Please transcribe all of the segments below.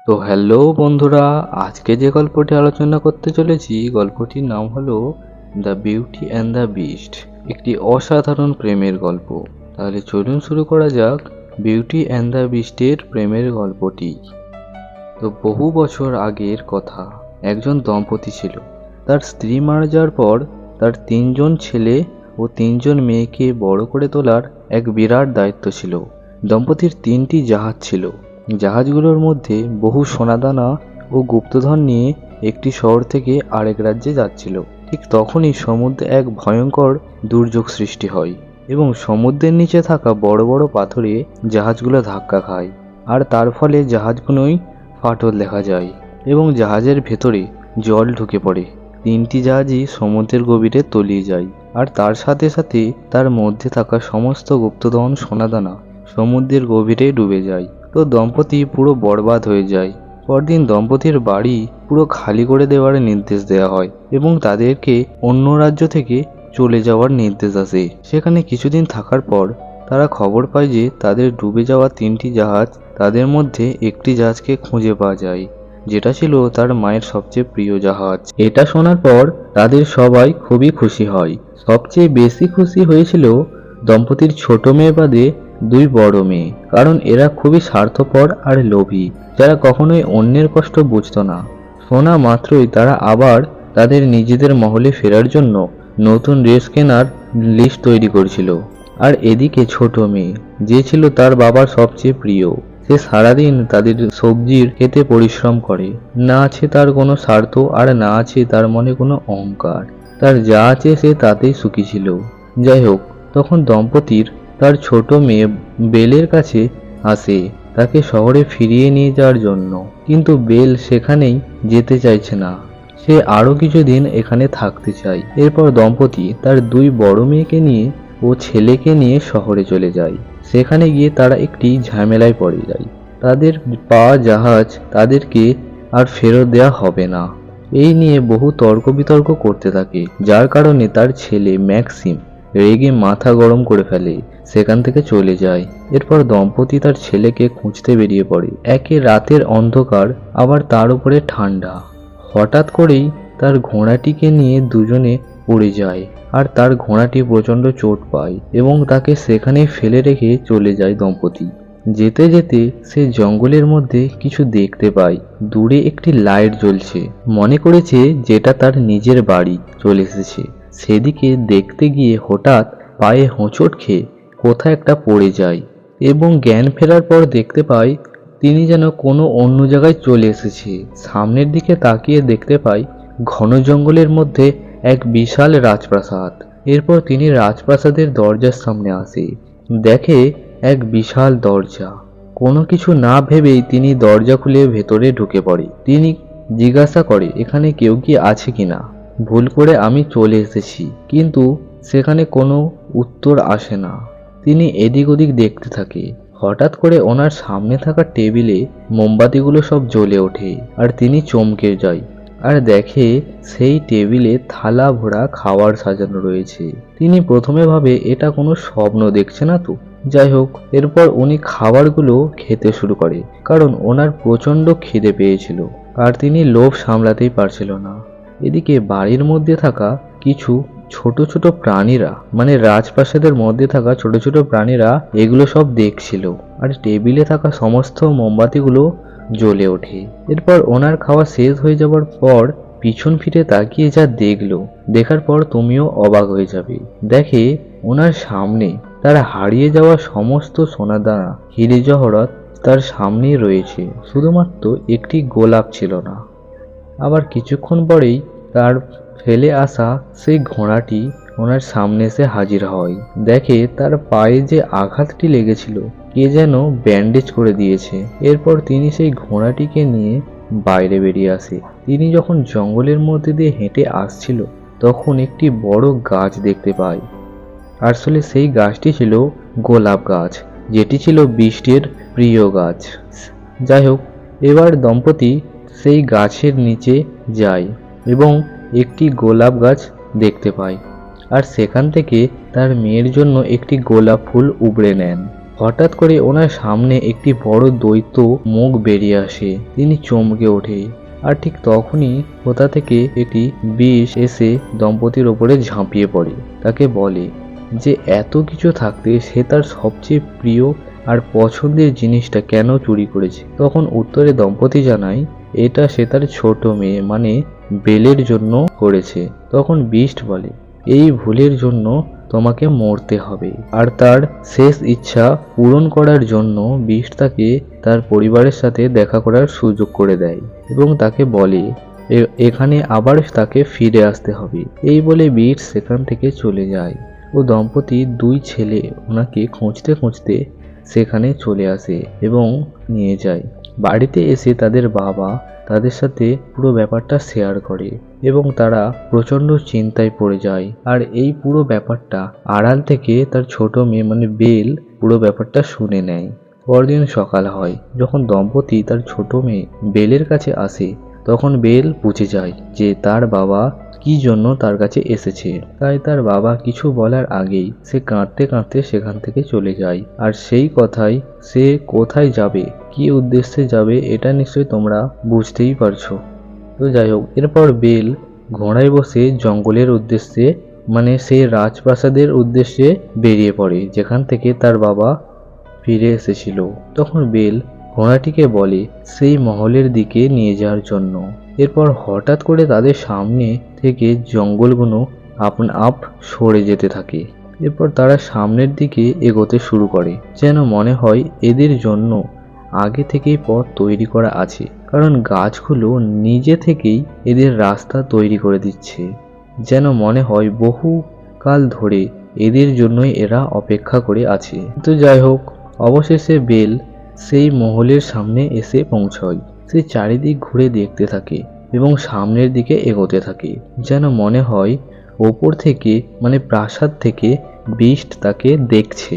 তো হ্যালো বন্ধুরা, আজকে যে গল্পটি আলোচনা করতে চলেছি গল্পটির নাম হলো the beauty and the beast, একটি অসাধারণ প্রেমের গল্প। তাহলে চলুন শুরু করা যাক বিউটি অ্যান্ড দ্য বিস্টের প্রেমের গল্পটি। তো বহু বছর আগের কথা, একজন দম্পতি ছিল। তার স্ত্রী মারা যাওয়ার পর তার 3জন ছেলে ও 3জন মেয়েকে বড় করে তোলার এক বিরাট দায়িত্ব ছিল। দম্পতির 3টি জাহাজ ছিল। জাহাজগুলোর মধ্যে বহু সোনাদানা ও গুপ্তধন নিয়ে একটি শহর থেকে আরেক রাজ্যে যাচ্ছিল। ঠিক তখনই সমুদ্রে এক ভয়ঙ্কর দুর্যোগ সৃষ্টি হয় এবং সমুদ্রের নিচে থাকা বড় বড় পাথরে জাহাজগুলো ধাক্কা খায়, আর তার ফলে জাহাজগুলোই ফাটল দেখা যায় এবং জাহাজের ভেতরে জল ঢুকে পড়ে। 3টি জাহাজই সমুদ্রের গভীরে তলিয়ে যায়, আর তার সাথে সাথে তার মধ্যে থাকা সমস্ত গুপ্তধন সোনাদানা সমুদ্রের গভীরে ডুবে যায়। তো দম্পতি পুরো বরবাদ হয়ে যায়। পরদিন দম্পতির বাড়ি পুরো খালি করে দেওয়ার নির্দেশ দেওয়া হয় এবং তাদেরকে অন্য রাজ্য থেকে চলে যাওয়ার নির্দেশ আসে। সেখানে কিছুদিন থাকার পর তারা খবর পায় যে তাদের ডুবে যাওয়া 3টি জাহাজ, তাদের মধ্যে একটি জাহাজকে খুঁজে পাওয়া যায়, যেটা ছিল তার মায়ের সবচেয়ে প্রিয় জাহাজ। এটা শোনার পর তাদের সবাই খুবই খুশি হয়। সবচেয়ে বেশি খুশি হয়েছিল দম্পতির ছোট মেয়ে বাদে 2 বড় মেয়ে, কারণ এরা খুবই স্বার্থপর আর লোভী, যারা কখনোই অন্যের কষ্ট বুঝতো না। শোনা মাত্রই তারা আবার তাদের নিজেদের মহলে ফেরার জন্য নতুন ড্রেস কেনার লিস্ট তৈরি করছিল। আর এদিকে ছোট মেয়ে, যে ছিল তার বাবার সবচেয়ে প্রিয়, সে সারাদিন তাদের সবজির খেতে পরিশ্রম করে। না আছে তার কোনো স্বার্থ, আর না আছে তার মনে কোনো অহংকার। তার যা আছে সে তাতেই সুখী ছিল। যাই হোক, তখন দম্পতির তার ছোট মেয়ে বেলের কাছে আসে তাকে শহরে ফিরিয়ে নিয়ে যাওয়ার জন্য, কিন্তু বেল সেখানেই যেতে চাইছে না। সে আরো কিছুদিন এখানে থাকতে চায়। এরপর দম্পতি তার 2 বড় মেয়েকে নিয়ে ও ছেলেকে নিয়ে শহরে চলে যায়। সেখানে গিয়ে তারা একটি ঝামেলায় পড়ে যায়। তাদের পাওয়া জাহাজ তাদেরকে আর ফেরত দেওয়া হবে না, এই নিয়ে বহু তর্ক বিতর্ক করতে থাকে, যার কারণে তার ছেলে ম্যাক্সিম রেগে মাথা গরম করে ফেলে, সেখান থেকে চলে যায়। এরপর দম্পতি তার ছেলেকে খুঁজতে বেরিয়ে পড়ে। একে রাতের অন্ধকার, আবার তার উপরে ঠান্ডা। হঠাৎ করেই তার ঘোড়াটিকে নিয়ে দুজনে পড়ে যায়, আর তার ঘোড়াটি প্রচণ্ড চোট পায় এবং তাকে সেখানেই ফেলে রেখে চলে যায় দম্পতি। যেতে যেতে সে জঙ্গলের মধ্যে কিছু দেখতে পায়। দূরে একটি লাইট জ্বলছে। মনে করেছে যেটা তার নিজের বাড়ি চলে এসেছে। সেদিকে দেখতে গিয়ে হঠাৎ পায়ে হোঁচট খেয়ে কোথায় একটা পড়ে যায় এবং জ্ঞান ফেরার পর দেখতে পায় তিনি যেন কোনো অন্য জায়গায় চলে এসেছে। সামনের দিকে তাকিয়ে দেখতে পায় ঘন জঙ্গলের মধ্যে এক বিশাল রাজপ্রাসাদ। এরপর তিনি রাজপ্রাসাদের দরজার সামনে আসে, দেখে এক বিশাল দরজা। কোনো কিছু না ভেবেই তিনি দরজা খুলে ভেতরে ঢুকে পড়ে। তিনি জিজ্ঞাসা করে এখানে কেউ কি আছে কিনা। ভুল করে আমি চলে এসেছি, কিন্তু সেখানে কোনো উত্তর আসে না। তিনি এদিক ওদিক দেখতে থাকে। হঠাৎ করে ওনার সামনে থাকা টেবিলে মোমবাতিগুলো সব জ্বলে ওঠে, আর তিনি চমকে যায় আর দেখে সেই টেবিলে থালা ভরা খাবার সাজানো রয়েছে। তিনি প্রথমে ভাবে এটা কোনো স্বপ্ন দেখছে না তো। যাই হোক, এরপর উনি খাবারগুলো খেতে শুরু করে, কারণ ওনার প্রচণ্ড খিদে পেয়েছিল আর তিনি লোভ সামলাতেই পারছিল না। এদিকে বাড়ির মধ্যে থাকা কিছু ছোট ছোট প্রাণীরা, মানে রাজপ্রাসাদের মধ্যে থাকা ছোট ছোট প্রাণীরা এগুলো সব দেখছিল, আর টেবিলে থাকা সমস্ত মোমবাতিগুলো জ্বলে ওঠে। এরপর ওনার খাওয়া শেষ হয়ে যাবার পর পিছন ফিরে তাকিয়ে যা দেখলো, দেখার পর তুমিও অবাক হয়ে যাবে। দেখে ওনার সামনে তার হারিয়ে যাওয়া সমস্ত সোনাদানা হিরে জহরত তার সামনেই রয়েছে, শুধুমাত্র একটি গোলাপ ছিল না। আবার কিছুক্ষণ পরেই তার ফেলে আসা সেই ঘোড়াটি ওনার সামনে এসে হাজির হয়। দেখে তার পায়ে যে আঘাতটি লেগেছিল কে যেন ব্যান্ডেজ করে দিয়েছে। এরপর তিনি সেই ঘোড়াটিকে নিয়ে বাইরে বেরিয়ে আসে। তিনি যখন জঙ্গলের মধ্যে দিয়ে হেঁটে আসছিল তখন একটি বড় গাছ দেখতে পায়। আসলে সেই গাছটি ছিল গোলাপ গাছ, যেটি ছিল বৃষ্টির প্রিয় গাছ। যাই হোক, এবার দম্পতি সেই গাছের নিচে যায় এবং একটি গোলাপ গাছ দেখতে পায়, আর সেখান থেকে তার মেয়ের জন্য একটি গোলাপ ফুল উপড়ে নেন। হঠাৎ করে ওনার সামনে একটি বড় দৈত্য মুখ বেরিয়ে আসে। তিনি চমকে ওঠে, আর ঠিক তখনই কোথা থেকে একটি বিষ এসে দম্পতির ওপরে ঝাঁপিয়ে পড়ে। তাকে বলে যে এত কিছু থাকতে সে তার সবচেয়ে প্রিয় আর পছন্দের জিনিসটা কেন চুরি করেছে। তখন উত্তরে দম্পতি জানায় এটা সে তার ছোট মেয়ে মানে বেলের জন্য করেছে। তখন বিস্ট বলে এই ভুলের জন্য তোমাকে মরতে হবে। আর তার শেষ ইচ্ছা পূরণ করার জন্য বিস্ট তাকে তার পরিবারের সাথে দেখা করার সুযোগ করে দেয় এবং তাকে বলে এখানে আবার তাকে ফিরে আসতে হবে। এই বলে বিস্ট সেখান থেকে চলে যায় ও দম্পতি দুই ছেলে ওনাকে খুঁজতে খুঁজতে সেখানে চলে আসে এবং নিয়ে যায়। বাড়িতে এসে তাদের বাবা তাদের সাথে পুরো ব্যাপারটা শেয়ার করে এবং তারা প্রচণ্ড চিন্তায় পড়ে যায়। আর এই পুরো ব্যাপারটা আড়াল থেকে তার ছোট মেয়ে মানে বেল পুরো ব্যাপারটা শুনে নেয়। পরদিন সকাল হয়, যখন দম্পতি তার ছোট মেয়ে বেলের কাছে আসে তখন বেল বুঝে যায় যে তার বাবা কি জন্য তার কাছে এসেছে। তাই তার বাবা কিছু বলার আগেই সে কাঁদতে কাঁদতে সেখান থেকে চলে যায়। আর সেই কথাই সে কোথায় যাবে, কি উদ্দেশ্যে যাবে এটা নিশ্চয়ই তোমরা বুঝতেই পারছো। তো যাই হোক, এরপর বেল ঘোড়ায় বসে জঙ্গলের উদ্দেশ্যে মানে সেই রাজপ্রাসাদের উদ্দেশ্যে বেরিয়ে পড়ে যেখান থেকে তার বাবা ফিরে এসেছিল। তখন বেল ঘোড়াটিকে বলে সেই মহলের দিকে নিয়ে যাওয়ার জন্য। এরপর হঠাৎ করে তাদের সামনে থেকে জঙ্গলগুলো আপনা আপ সরে যেতে থাকে। এরপর তারা সামনের দিকে এগোতে শুরু করে, যেন মনে হয় এদের জন্য আগে থেকেই পথ তৈরি করা আছে, কারণ গাছগুলো নিজে থেকেই এদের রাস্তা তৈরি করে দিচ্ছে। যেন মনে হয় বহু কাল ধরে এদের জন্যই এরা অপেক্ষা করে আছে। তো যাই হোক, অবশেষে বেল সেই মহলের সামনে এসে পৌঁছয়। সে চারিদিক ঘুরে দেখতে থাকে এবং সামনের দিকে এগোতে থাকে, যেন মনে হয় ওপর থেকে মানে প্রাসাদ থেকে বিস্ট তাকে দেখছে।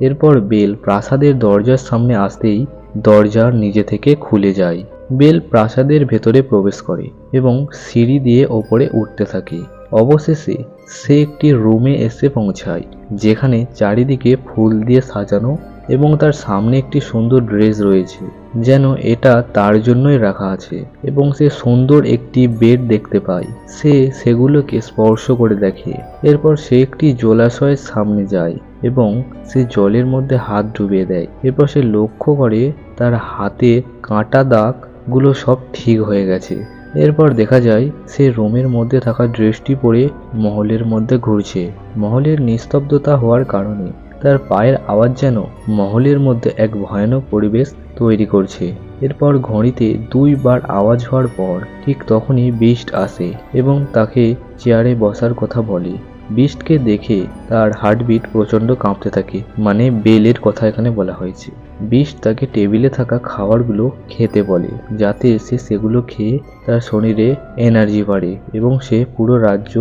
এরপর বেল প্রাসাদের দরজার সামনে আসতেই দরজা নিজে থেকে খুলে যায়। বেল প্রাসাদের ভেতরে প্রবেশ করে এবং সিঁড়ি দিয়ে ওপরে উঠতে থাকে। অবশেষে সে একটি রুমে এসে পৌঁছায় যেখানে চারিদিকে ফুল দিয়ে সাজানো এবং তার সামনে একটি সুন্দর ড্রেস রয়েছে, যেন এটা তার জন্যই রাখা আছে। এবং সে সুন্দর একটি বেড দেখতে পায়। সে সেগুলোকে স্পর্শ করে দেখে। এরপর সে একটি জলাশয়ের সামনে যায় এবং সে জলের মধ্যে হাত ডুবিয়ে দেয়। এরপর সে লক্ষ্য করে তার হাতে কাঁটা দাগগুলো সব ঠিক হয়ে গেছে। এরপর দেখা যায় সে রুমের মধ্যে থাকা ড্রেসটি পরে মহলের মধ্যে ঘুরছে। মহলের নিস্তব্ধতা হওয়ার কারণে তার পায়ের আওয়াজ যেন মহলের মধ্যে এক ভয়ানক পরিবেশ তৈরি করছে। এরপর ঘড়িতে 2 বার আওয়াজ হওয়ার পর ঠিক তখনই বিস্ট আসে এবং তাকে চেয়ারে বসার কথা বলে। বিস্টকে দেখে তার হার্টবিট প্রচণ্ড কাঁপতে থাকে, মানে বেলের কথা এখানে বলা হয়েছে। বিস্ট তাকে টেবিলে থাকা খাবারগুলো খেতে বলে যাতে সে সেগুলো খেয়ে তার শরীরে এনার্জি বাড়ে এবং সে পুরো রাজ্য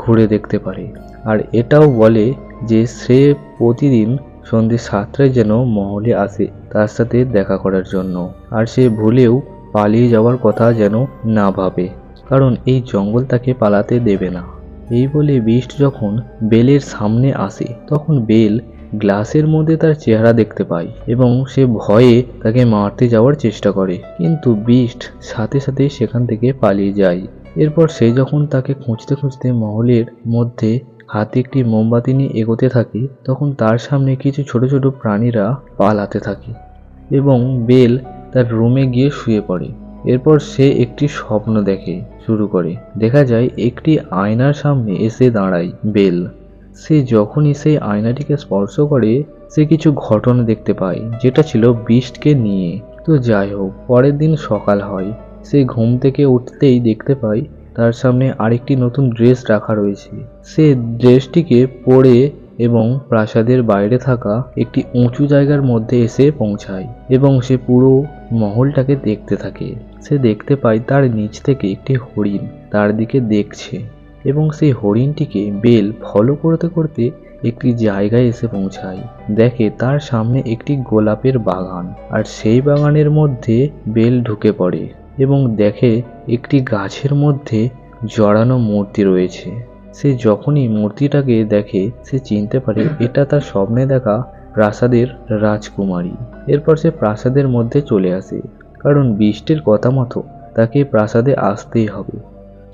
ঘুরে দেখতে পারে। আর এটাও বলে যে সে প্রতিদিন সন্ধ্যে 7টায় যেন মহলে আসে তার সাথে দেখা করার জন্য। আর সে ভুলেও পালিয়ে যাওয়ার কথা যেন না ভাবে, কারণ এই জঙ্গল তাকে পালাতে দেবে না। এই বলে বিস্ট যখন বেলের সামনে আসে তখন বেল গ্লাসের মধ্যে তার চেহারা দেখতে পায় এবং সে ভয়ে তাকে মারতে যাওয়ার চেষ্টা করে, কিন্তু বিস্ট সাথে সাথে সেখান থেকে পালিয়ে যায়। এরপর সে যখন তাকে খুঁজতে খুঁজতে মহলের মধ্যে হাতে একটি মোমবাতি নিয়ে এগোতে থাকে তখন তার সামনে কিছু ছোট ছোট প্রাণীরা পালাতে থাকে এবং বেল তার রুমে গিয়ে শুয়ে পড়ে। এরপর সে একটি স্বপ্ন দেখে শুরু করে। দেখা যায় একটি আয়নার সামনে এসে দাঁড়ায় বেল। সে যখনই সেই আয়নাটিকে স্পর্শ করে সে কিছু ঘটনা দেখতে পায় যেটা ছিল বিস্টকে নিয়ে। তো যাই হোক, পরের দিন সকাল হয়। সে ঘুম থেকে উঠতেই দেখতে পায় তার সামনে আরেকটি নতুন ড্রেস রাখা রয়েছে। সে ড্রেসটিকে পরে এবং প্রাসাদের বাইরে থাকা একটি উঁচু জায়গার মধ্যে এসে পৌঁছায় এবং সে পুরো মহলটাকে দেখতে থাকে। সে দেখতে পায় তার নিচ থেকে একটি হরিণ তার দিকে দেখছে এবং সেই হরিণটিকে বেল ফলো করতে করতে একটি জায়গায় এসে পৌঁছায়। দেখে তার সামনে একটি গোলাপের বাগান, আর সেই বাগানের মধ্যে বেল ঢুকে পড়ে এবং দেখে একটি গাছের মধ্যে জড়ানো মূর্তি রয়েছে। সে যখনই মূর্তিটাকে দেখে সে চিনতে পারে এটা তার স্বপ্নে দেখা প্রাসাদের রাজকুমারী। এরপর সে প্রাসাদের মধ্যে চলে আসে, কারণ বিস্টের কথা মতো তাকে প্রাসাদে আসতেই হবে।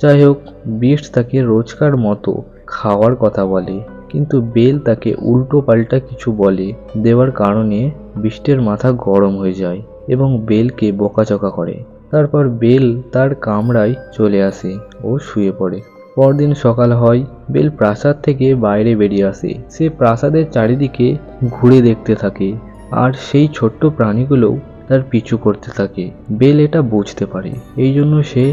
যাই হোক, বিস্ট তাকে রোজকার মতো খাওয়ার কথা বলে, কিন্তু বেল তাকে উল্টো পাল্টা কিছু বলে দেওয়ার কারণে বিস্টের মাথা গরম হয়ে যায় এবং বেলকে বকাঝকা করে। তারপর বেল তার কামরায় চলে আসে ও শুয়ে পড়ে। পরদিন সকাল হয়, বেল প্রাসাদ থেকে বাইরে বেরিয়ে আসে। সে প্রাসাদের চারিদিকে ঘুরে দেখতে থাকে, আর সেই ছোট্ট প্রাণীগুলোও তার পিছু করতে থাকে। বেল এটা বুঝতে পারে, এই জন্য সে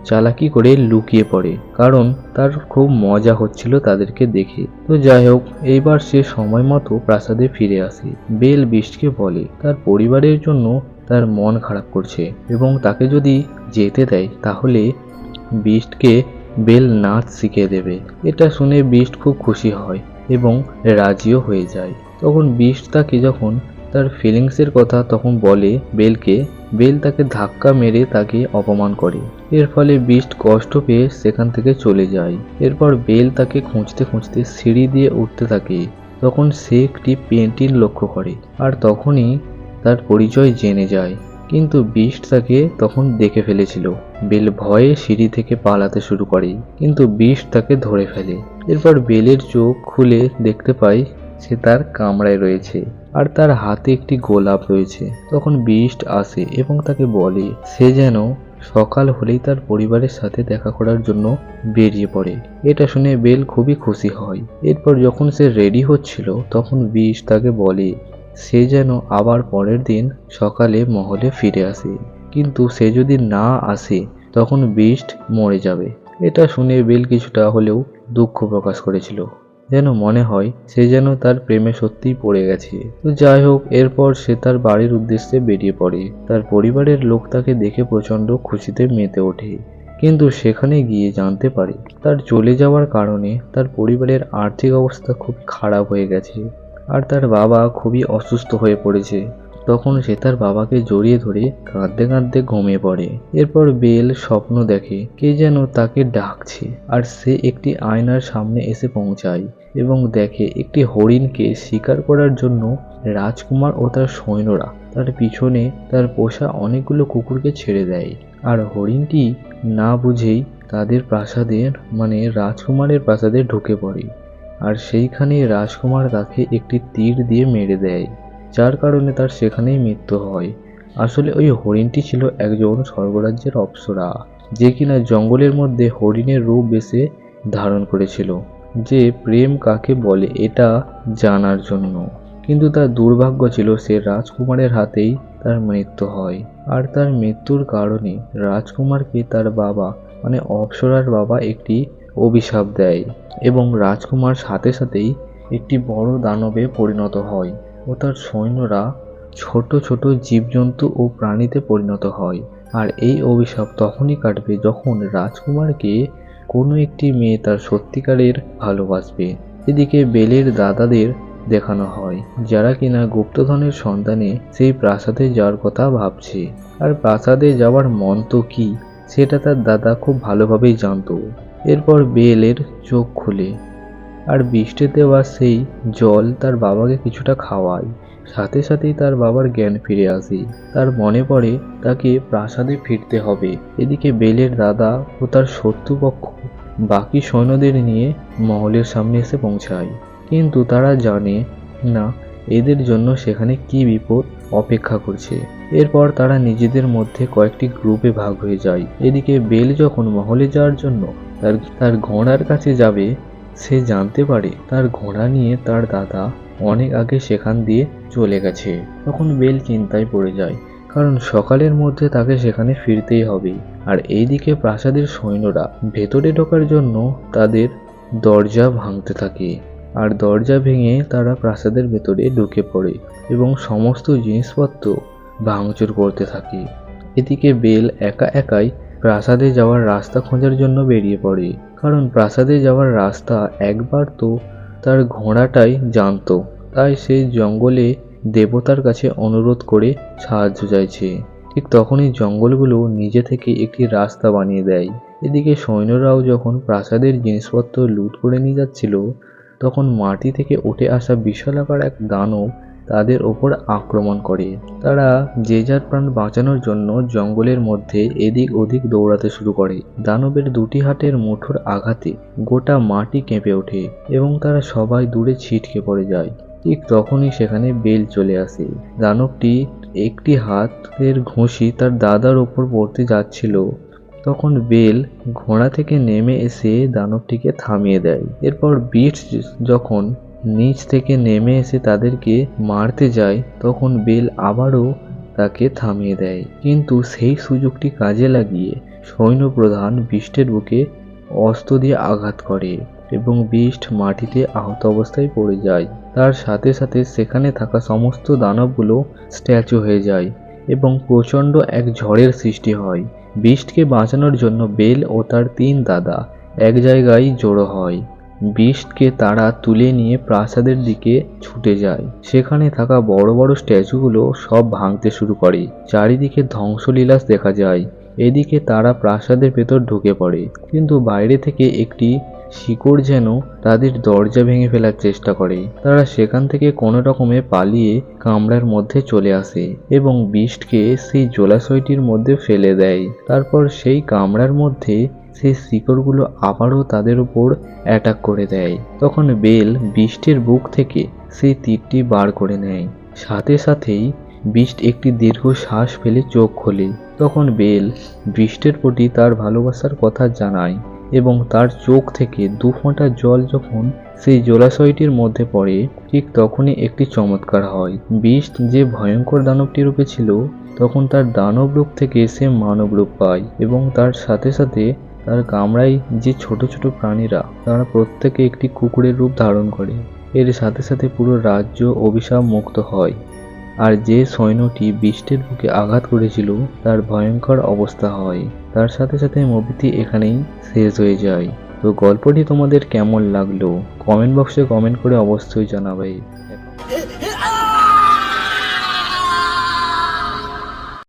চালাকি করে লুকিয়ে পড়ে, কারণ তার খুব মজা হচ্ছিল তাদেরকে দেখে। তো যাই হোক, এইবার সে সময় মতো প্রাসাদে ফিরে আসে। বেল বিস্টকে বলে তার পরিবারের জন্য তার মন খারাপ করছে এবং তাকে যদি যেতে দেয় তাহলে বিস্টকে বেল নাচ শিখিয়ে দেবে। এটা শুনে বিস্ট খুব খুশি হয় এবং রাজিও হয়ে যায়। তখন বিস্ট তাকে যখন তার ফিলিংসের কথা তখন বলে বেলকে, বেল তাকে ধাক্কা মেরে তাকে অপমান করে। এর ফলে বিস্ট কষ্ট পেয়ে সেখান থেকে চলে যায়। এরপর বেল তাকে খুঁজতে খুঁজতে সিঁড়ি দিয়ে উঠতে থাকে। তখন সে একটি পেন্টিং লক্ষ্য করে, আর তখনই তার পরিচয় জেনে যায়। কিন্তু বিস্ট তাকে তখন দেখে ফেলেছিল। বেল ভয়ে সিঁড়ি থেকে পালাতে শুরু করে, কিন্তু বিস্ট তাকে ধরে ফেলে। এরপর বেলের চোখ খুলে দেখতে পায় সে তার কামরায় রয়েছে, আর তার হাতে একটি গোলাপ রয়েছে। তখন বিস্ট আসে এবং তাকে বলে সে যেন সকাল হলেই তার পরিবারের সাথে দেখা করার জন্য বেরিয়ে পড়ে। এটা শুনে বেল খুবই খুশি হয়। এরপর যখন সে রেডি হচ্ছিল তখন বিস্ট তাকে বলে সে যেন আবার পরের দিন সকালে মহলে ফিরে আসে, কিন্তু সে যদি না আসে তখন বিস্ট মরে যাবে। এটা শুনে বেল কিছুটা হলেও দুঃখ প্রকাশ করেছিল, যেন মনে হয় সে যেন তার প্রেমে সত্যিই পড়ে গেছে। তো যাই হোক, এরপর সে তার বাড়ির উদ্দেশ্যে বেরিয়ে পড়ে। তার পরিবারের লোক তাকে দেখে প্রচন্ড খুশিতে মেতে ওঠে, কিন্তু সেখানে গিয়ে জানতে পারে তার চলে যাওয়ার কারণে তার পরিবারের আর্থিক অবস্থা খুব খারাপ হয়ে গেছে, আর তার বাবা খুবই অসুস্থ হয়ে পড়েছে। তখন সে তার বাবাকে জড়িয়ে ধরে কাঁদতে কাঁদতে ঘুমিয়ে পড়ে। এরপর বেল স্বপ্ন দেখে কে যেন তাকে ডাকছে, আর সে একটি আয়নার সামনে এসে পৌঁছায় এবং দেখে একটি হরিণকে শিকার করার জন্য রাজকুমার ও তার সৈন্যরা তার পিছনে তার পোষা অনেকগুলো কুকুরকে ছেড়ে দেয়। আর হরিণটি না বুঝেই তাদের প্রাসাদের রাজকুমারের প্রাসাদে ঢুকে পড়ে, আর সেইখানে রাজকুমার তাকে একটি তীর দিয়ে মেরে দেয়, যার কারণে তার সেখানেই মৃত্যু হয়। আসলে ওই হরিণটি ছিল একজন স্বর্গরাজ্যের অপ্সরা, যে কিনা জঙ্গলের মধ্যে হরিণের রূপ বেশে ধারণ করেছিল, যে প্রেম কাকে বলে এটা জানার জন্য। কিন্তু তার দুর্ভাগ্য ছিল সে রাজকুমারের হাতেই তার মৃত্যু হয়, আর তার মৃত্যুর কারণে রাজকুমারকে তার বাবা অপ্সরার বাবা একটি অভিশাপ দেয় এবং রাজকুমার সাথে সাথেই একটি বড় দানবে পরিণত হয় ও তার সৈন্যরা ছোট ছোট জীবজন্তু ও প্রাণীতে পরিণত হয়। আর এই অভিশাপ তখনই কাটবে যখন রাজকুমারকে কোনো একটি মেয়ে তার সত্যিকারের ভালোবাসবে। এদিকে বেলের দাদাদের দেখানো হয়, যারা কিনা গুপ্তধনের সন্ধানে সেই প্রাসাদে যাওয়ার কথা ভাবছে। আর প্রাসাদে যাওয়ার মন্ত্র কি সেটা তার দাদা খুব ভালোভাবেই জানতো। এরপর বেলের চোখ খুলে, আর বৃষ্টি দেওয়া সেই জল তার বাবাকে কিছুটা খাওয়ায়। সাথে সাথেই তার বাবার জ্ঞান ফিরে আসে। তার মনে পড়ে তাকে প্রাসাদে ফিরতে হবে। এদিকে বেলের দাদা ও তার শত্রুপক্ষ বাকি সৈন্যদের নিয়ে মহলের সামনে এসে পৌঁছায়, কিন্তু তারা জানে না এদের জন্য সেখানে কি বিপদ অপেক্ষা করছে। এরপর তারা নিজেদের মধ্যে কয়েকটি গ্রুপে ভাগ হয়ে যায়। এদিকে বেল যখন মহলে যাওয়ার জন্য তার ঘোড়ার কাছে যাবে, সে জানতে পারে তার ঘোড়া নিয়ে তার দাদা অনেক আগে সেখান দিয়ে চলে গেছে। তখন বেল চিন্তায় পড়ে যায়, কারণ সকালের মধ্যে তাকে সেখানে ফিরতেই হবে। আর এইদিকে প্রাসাদের সৈন্যরা ভেতরে ঢোকার জন্য তাদের দরজা ভাঙতে থাকে, আর দরজা ভেঙে তারা প্রাসাদের ভেতরে ঢুকে পড়ে এবং সমস্ত জিনিসপত্র ভাঙচুর করতে থাকে। এদিকে বেল একা একাই প্রাসাদে যাওয়ার রাস্তা খোঁজার জন্য বেরিয়ে পড়ে, কারণ প্রাসাদে যাওয়ার রাস্তা একবার তো তার ঘোড়াটাই জানতো। তাই সে জঙ্গলে দেবতার কাছে অনুরোধ করে সাহায্য চাইছে। ঠিক তখনই জঙ্গলগুলো নিজে থেকে একটি রাস্তা বানিয়ে দেয়। এদিকে সৈন্যরাও যখন প্রাসাদের জিনিসপত্র লুট করে নিয়ে যাচ্ছিল, তখন মাটি থেকে উঠে আসা বিশালাকার এক দানব তাদের ওপর আক্রমণ করে। তারা যে যার প্রাণ বাঁচানোর জন্য জঙ্গলের মধ্যে এদিক ওদিক দৌড়াতে শুরু করে। দানবের দুটি হাতের মুঠোর আঘাতে গোটা মাটি কেঁপে ওঠে এবং তারা সবাই দূরে ছিটকে পড়ে যায়। ঠিক তখনই সেখানে বেল চলে আসে। দানবটি একটি হাতের ঘুষি তার দাদার ওপর পড়তে যাচ্ছিল, তখন বেল ঘোড়া থেকে নেমে এসে দানবটিকে থামিয়ে দেয়। এরপর বিস্ট যখন নিচ থেকে নেমে এসে তাদেরকে মারতে যায়, তখন বেল আবারও তাকে থামিয়ে দেয়। কিন্তু সেই সুযোগটি কাজে লাগিয়ে সৈন্যপ্রধান বিস্টের বুকে অস্ত্র দিয়ে আঘাত করে এবং বিস্ট মাটিতে আহত অবস্থায় পড়ে যায়। তার সাথে সাথে সেখানে থাকা সমস্ত দানবগুলো স্ট্যাচু হয়ে যায় এবং প্রচণ্ড এক ঝড়ের সৃষ্টি হয়। বিস্টকে বাঁচানোর জন্য বেল ও তার 3 দাদা এক জায়গায় জড়ো হয়। বিস্টকে তারা তুলে নিয়ে প্রাসাদের দিকে ছুটে যায়। সেখানে থাকা বড় বড় স্ট্যাচুগুলো সব ভাঙতে শুরু করে। চারিদিকে ধ্বংসলীলাস দেখা যায়। এদিকে তারা প্রাসাদের ভেতর ঢুকে পড়ে, কিন্তু বাইরে থেকে একটি শিকড় যেন তাদের দরজা ভেঙে ফেলার চেষ্টা করে। তারা সেখান থেকে কোনো রকমে পালিয়ে কামরার মধ্যে চলে আসে এবং বিস্টকে সেই জলাশয়টির মধ্যে ফেলে দেয়। তারপর সেই কামরার মধ্যে সেই শিকড়গুলো আবারও তাদের উপর অ্যাটাক করে দেয়। তখন বেল বিস্টের বুক থেকে সেই তীরটি বার করে নেয়। সাথে সাথেই বিস্ট একটি দীর্ঘ শ্বাস ফেলে চোখ খোলে। তখন বেল বিস্টের প্রতি তার ভালোবাসার কথা জানায় এবং তার চোখ থেকে 2 ফোঁটা জল যখন সেই জলাশয়টির মধ্যে পড়ে, ঠিক তখনই একটি চমৎকার হয়। বিস্ট যে ভয়ঙ্কর দানবটি রূপে ছিল, তখন তার দানব রূপ থেকে সে মানব রূপ পায় এবং তার সাথে সাথে তার কামরায় যে ছোট ছোট প্রাণীরা, তারা প্রত্যেকে একটি কুকুরের রূপ ধারণ করে। এর সাথে সাথে পুরো রাজ্য অভিশাপ মুক্ত হয়। আর যে সৈন্যটি বিস্টের বুকে আঘাত করেছিল তার ভয়ঙ্কর অবস্থা হয়। তার সাথে সাথে মুভিটি এখানেই শেষ হয়ে যায়। তো গল্পটি তোমাদের কেমন লাগলো কমেন্ট বক্সে কমেন্ট করে অবশ্যই জানাবে।